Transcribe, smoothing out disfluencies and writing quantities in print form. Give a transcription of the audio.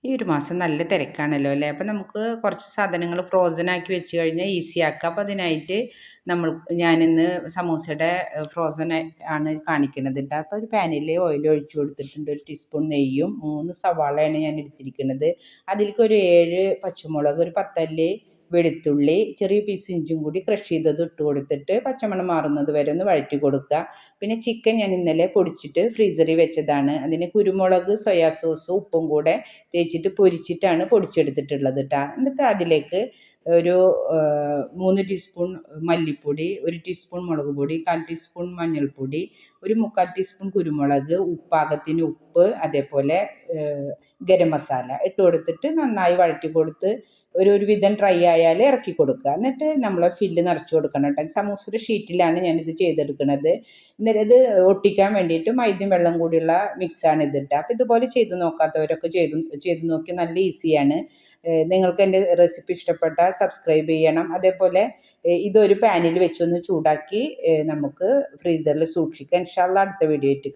ഈ ഒരു മാസം നല്ല തിരക്കാണല്ലോ അല്ലേ? അപ്പം നമുക്ക് കുറച്ച് സാധനങ്ങൾ ഫ്രോസൺ ആക്കി വെച്ച് കഴിഞ്ഞാൽ ഈസി ആക്കാം. അപ്പോൾ അതിനായിട്ട് ഞാനിന്ന് സമൂസയുടെ ഫ്രോസൺ ആണ് കാണിക്കുന്നത് കേട്ടോ. അപ്പോൾ ഒരു പാനിൽ ഓയിൽ ഒഴിച്ച് കൊടുത്തിട്ടുണ്ട്. 1 ടീസ്പൂൺ നെയ്യും 3 സവാളയാണ് ഞാൻ എടുത്തിരിക്കുന്നത്. അതിലേക്ക് ഒരു 7 പച്ചമുളക്, ഒരു 10 അല്ലി വെളുത്തുള്ളി, ചെറിയ പീസ് ഇഞ്ചും കൂടി ക്രഷ് ചെയ്തത് ഇട്ട് കൊടുത്തിട്ട് പച്ചമണം മാറുന്നത് വരെ ഒന്ന് വഴറ്റി കൊടുക്കുക. പിന്നെ ചിക്കൻ ഞാൻ ഇന്നലെ പൊടിച്ചിട്ട് ഫ്രീസറിൽ വെച്ചതാണ്. അതിന് കുരുമുളക്, സോയാ സോസ്, ഉപ്പും കൂടെ തേച്ചിട്ട് പൊരിച്ചിട്ടാണ് പൊടിച്ചെടുത്തിട്ടുള്ളത് കേട്ടോ. എന്നിട്ട് അതിലേക്ക് ഒരു 3 ടീസ്പൂൺ മല്ലിപ്പൊടി, 1 ടീസ്പൂൺ മുളക് പൊടി, 1/4 ടീസ്പൂൺ മഞ്ഞൾപ്പൊടി, ഒരു 3/4 ടീസ്പൂൺ കുരുമുളക്, പാകത്തിന് ഉപ്പ്, അതേപോലെ ഗരം മസാല ഇട്ട് കൊടുത്തിട്ട് നന്നായി വഴറ്റി കൊടുത്ത് ഒരു വിധം ഡ്രൈ ആയാൽ ഇറക്കി കൊടുക്കുക. എന്നിട്ട് നമ്മൾ ഫില്ല് നിറച്ച് കൊടുക്കണം കേട്ടോ. സമൂസയുടെ ഷീറ്റിലാണ് ഞാനിത് ചെയ്തെടുക്കുന്നത്. എന്നിട്ട് ഇത് ഒട്ടിക്കാൻ വേണ്ടിയിട്ട് മൈദയും വെള്ളം കൂടിയുള്ള മിക്സാണ് ഇത് ഇട്ടത്. അപ്പോൾ ഇതുപോലെ ചെയ്ത് നോക്കാത്തവരൊക്കെ ചെയ്ത് നോക്കി, നല്ല ഈസിയാണ്. നിങ്ങൾക്ക് എൻ്റെ റെസിപ്പി ഇഷ്ടപ്പെട്ടാൽ സബ്സ്ക്രൈബ് ചെയ്യണം. അതേപോലെ ഇതൊരു പാനിൽ വെച്ചൊന്ന് ചൂടാക്കി നമുക്ക് ഫ്രീസറിൽ സൂക്ഷിക്കാം. ഇൻഷാ അല്ലാഹ് അടുത്ത വീഡിയോ ആയിട്ട് കാണാം.